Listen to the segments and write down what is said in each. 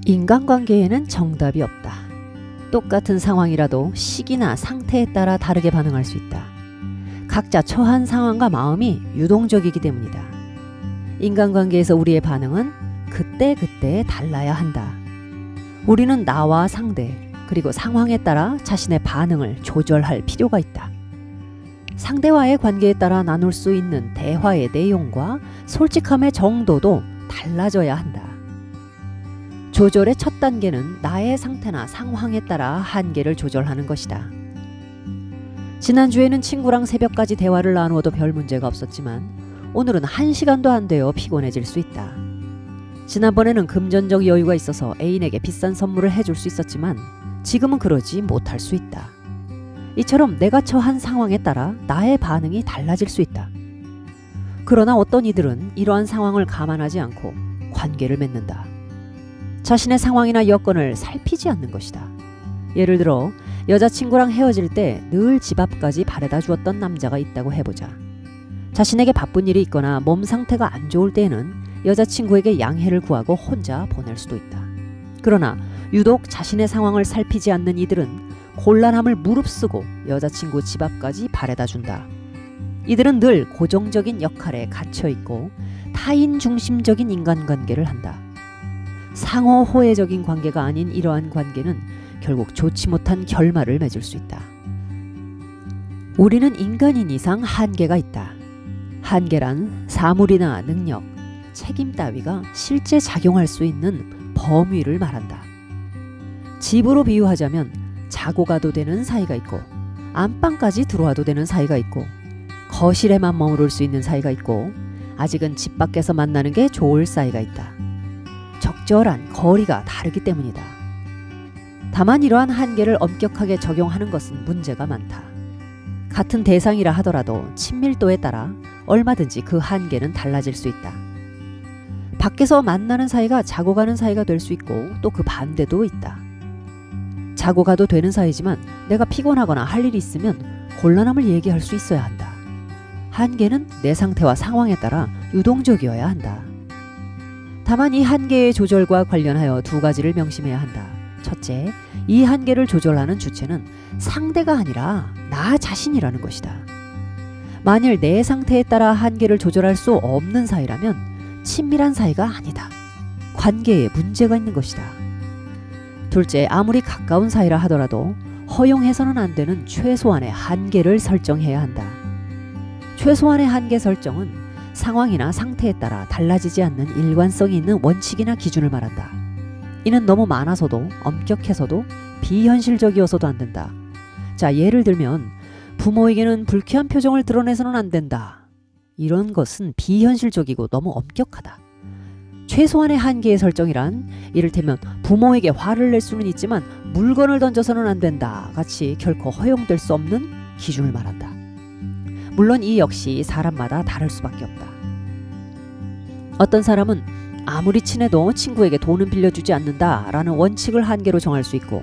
인간관계에는 정답이 없다. 똑같은 상황이라도 시기나 상태에 따라 다르게 반응할 수 있다. 각자 처한 상황과 마음이 유동적이기 때문이다. 인간관계에서 우리의 반응은 그때그때 달라야 한다. 우리는 나와 상대, 그리고 상황에 따라 자신의 반응을 조절할 필요가 있다. 상대와의 관계에 따라 나눌 수 있는 대화의 내용과 솔직함의 정도도 달라져야 한다. 조절의 첫 단계는 나의 상태나 상황에 따라 한계를 조절하는 것이다. 지난주에는 친구랑 새벽까지 대화를 나누어도 별 문제가 없었지만 오늘은 1시간도 안 되어 피곤해질 수 있다. 지난번에는 금전적 여유가 있어서 애인에게 비싼 선물을 해줄 수 있었지만 지금은 그러지 못할 수 있다. 이처럼 내가 처한 상황에 따라 나의 반응이 달라질 수 있다. 그러나 어떤 이들은 이러한 상황을 감안하지 않고 관계를 맺는다. 자신의 상황이나 여건을 살피지 않는 것이다. 예를 들어 여자친구랑 헤어질 때 늘 집 앞까지 바래다 주었던 남자가 있다고 해보자. 자신에게 바쁜 일이 있거나 몸 상태가 안 좋을 때에는 여자친구에게 양해를 구하고 혼자 보낼 수도 있다. 그러나 유독 자신의 상황을 살피지 않는 이들은 곤란함을 무릅쓰고 여자친구 집 앞까지 바래다 준다. 이들은 늘 고정적인 역할에 갇혀있고 타인 중심적인 인간관계를 한다. 상호 호혜적인 관계가 아닌 이러한 관계는 결국 좋지 못한 결말을 맺을 수 있다. 우리는 인간인 이상 한계가 있다. 한계란 사물이나 능력, 책임 따위가 실제 작용할 수 있는 범위를 말한다. 집으로 비유하자면 자고 가도 되는 사이가 있고 안방까지 들어와도 되는 사이가 있고 거실에만 머무를 수 있는 사이가 있고 아직은 집 밖에서 만나는 게 좋을 사이가 있다. 적절한 거리가 다르기 때문이다. 다만 이러한 한계를 엄격하게 적용하는 것은 문제가 많다. 같은 대상이라 하더라도 친밀도에 따라 얼마든지 그 한계는 달라질 수 있다. 밖에서 만나는 사이가 자고 가는 사이가 될 수 있고 또 그 반대도 있다. 자고 가도 되는 사이지만 내가 피곤하거나 할 일이 있으면 곤란함을 얘기할 수 있어야 한다. 한계는 내 상태와 상황에 따라 유동적이어야 한다. 다만 이 한계의 조절과 관련하여 두 가지를 명심해야 한다. 첫째, 이 한계를 조절하는 주체는 상대가 아니라 나 자신이라는 것이다. 만일 내 상태에 따라 한계를 조절할 수 없는 사이라면 친밀한 사이가 아니다. 관계에 문제가 있는 것이다. 둘째, 아무리 가까운 사이라 하더라도 허용해서는 안 되는 최소한의 한계를 설정해야 한다. 최소한의 한계 설정은 상황이나 상태에 따라 달라지지 않는 일관성이 있는 원칙이나 기준을 말한다. 이는 너무 많아서도 엄격해서도 비현실적이어서도 안 된다. 자, 예를 들면 부모에게는 불쾌한 표정을 드러내서는 안 된다. 이런 것은 비현실적이고 너무 엄격하다. 최소한의 한계의 설정이란 이를테면 부모에게 화를 낼 수는 있지만 물건을 던져서는 안 된다 같이 결코 허용될 수 없는 기준을 말한다. 물론 이 역시 사람마다 다를 수밖에 없다. 어떤 사람은 아무리 친해도 친구에게 돈은 빌려주지 않는다 라는 원칙을 한계로 정할 수 있고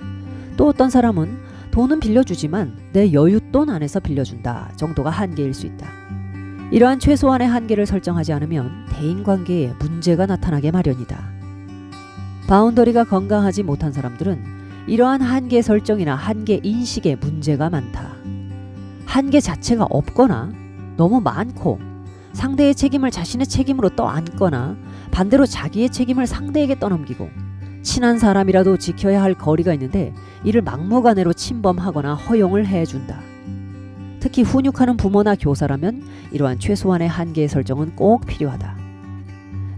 또 어떤 사람은 돈은 빌려주지만 내 여윳돈 안에서 빌려준다 정도가 한계일 수 있다. 이러한 최소한의 한계를 설정하지 않으면 대인관계에 문제가 나타나게 마련이다. 바운더리가 건강하지 못한 사람들은 이러한 한계 설정이나 한계 인식에 문제가 많다. 한계 자체가 없거나 너무 많고 상대의 책임을 자신의 책임으로 떠안거나 반대로 자기의 책임을 상대에게 떠넘기고 친한 사람이라도 지켜야 할 거리가 있는데 이를 막무가내로 침범하거나 허용을 해준다. 특히 훈육하는 부모나 교사라면 이러한 최소한의 한계의 설정은 꼭 필요하다.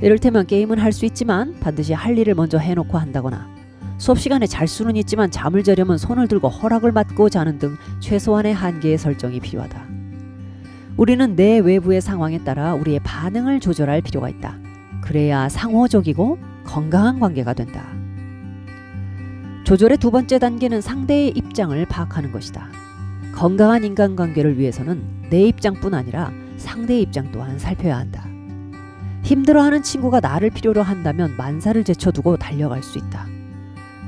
이를테면 게임은 할 수 있지만 반드시 할 일을 먼저 해놓고 한다거나 수업 시간에 잘 수는 있지만 잠을 자려면 손을 들고 허락을 받고 자는 등 최소한의 한계의 설정이 필요하다. 우리는 내 외부의 상황에 따라 우리의 반응을 조절할 필요가 있다. 그래야 상호적이고 건강한 관계가 된다. 조절의 두 번째 단계는 상대의 입장을 파악하는 것이다. 건강한 인간관계를 위해서는 내 입장뿐 아니라 상대의 입장 또한 살펴야 한다. 힘들어하는 친구가 나를 필요로 한다면 만사를 제쳐두고 달려갈 수 있다.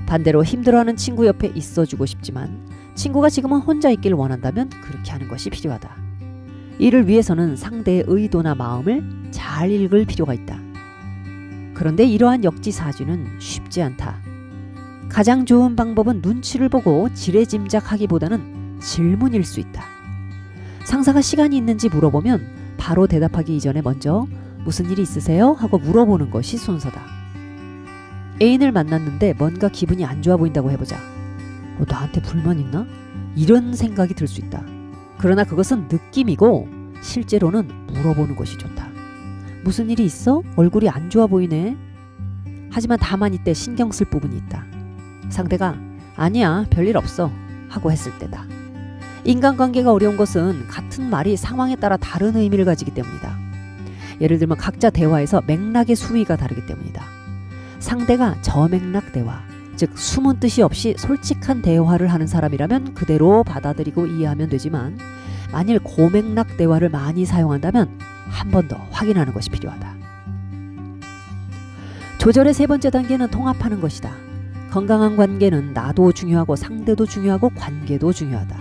반대로 힘들어하는 친구 옆에 있어주고 싶지만 친구가 지금은 혼자 있길 원한다면 그렇게 하는 것이 필요하다. 이를 위해서는 상대의 의도나 마음을 잘 읽을 필요가 있다. 그런데 이러한 역지사지는 쉽지 않다. 가장 좋은 방법은 눈치를 보고 지레짐작하기보다는 질문일 수 있다. 상사가 시간이 있는지 물어보면 바로 대답하기 이전에 먼저 무슨 일이 있으세요? 하고 물어보는 것이 순서다. 애인을 만났는데 뭔가 기분이 안 좋아 보인다고 해보자. 나한테 불만 있나? 이런 생각이 들 수 있다. 그러나 그것은 느낌이고 실제로는 물어보는 것이 좋다. 무슨 일이 있어? 얼굴이 안 좋아 보이네. 하지만 다만 이때 신경 쓸 부분이 있다. 상대가 아니야 별일 없어 하고 했을 때다. 인간관계가 어려운 것은 같은 말이 상황에 따라 다른 의미를 가지기 때문이다. 예를 들면 각자 대화에서 맥락의 수위가 다르기 때문이다. 상대가 저맥락 대화, 즉 숨은 뜻이 없이 솔직한 대화를 하는 사람이라면 그대로 받아들이고 이해하면 되지만 만일 고맥락 대화를 많이 사용한다면 한 번 더 확인하는 것이 필요하다. 조절의 세 번째 단계는 통합하는 것이다. 건강한 관계는 나도 중요하고 상대도 중요하고 관계도 중요하다.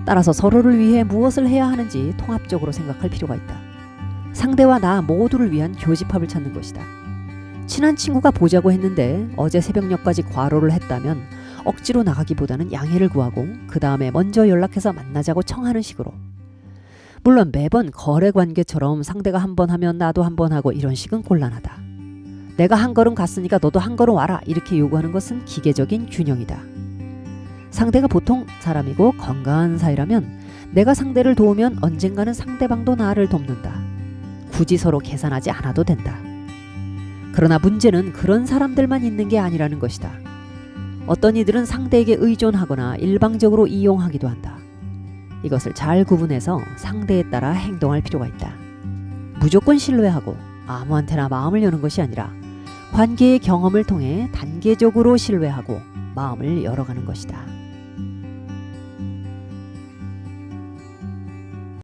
따라서 서로를 위해 무엇을 해야 하는지 통합적으로 생각할 필요가 있다. 상대와 나 모두를 위한 교집합을 찾는 것이다. 친한 친구가 보자고 했는데 어제 새벽녘까지 과로를 했다면 억지로 나가기보다는 양해를 구하고 그 다음에 먼저 연락해서 만나자고 청하는 식으로. 물론 매번 거래 관계처럼 상대가 한 번 하면 나도 한 번 하고 이런 식은 곤란하다. 내가 한 걸음 갔으니까 너도 한 걸음 와라 이렇게 요구하는 것은 기계적인 균형이다. 상대가 보통 사람이고 건강한 사이라면 내가 상대를 도우면 언젠가는 상대방도 나를 돕는다. 굳이 서로 계산하지 않아도 된다. 그러나 문제는 그런 사람들만 있는 게 아니라는 것이다. 어떤 이들은 상대에게 의존하거나 일방적으로 이용하기도 한다. 이것을 잘 구분해서 상대에 따라 행동할 필요가 있다. 무조건 신뢰하고 아무한테나 마음을 여는 것이 아니라 관계의 경험을 통해 단계적으로 신뢰하고 마음을 열어가는 것이다.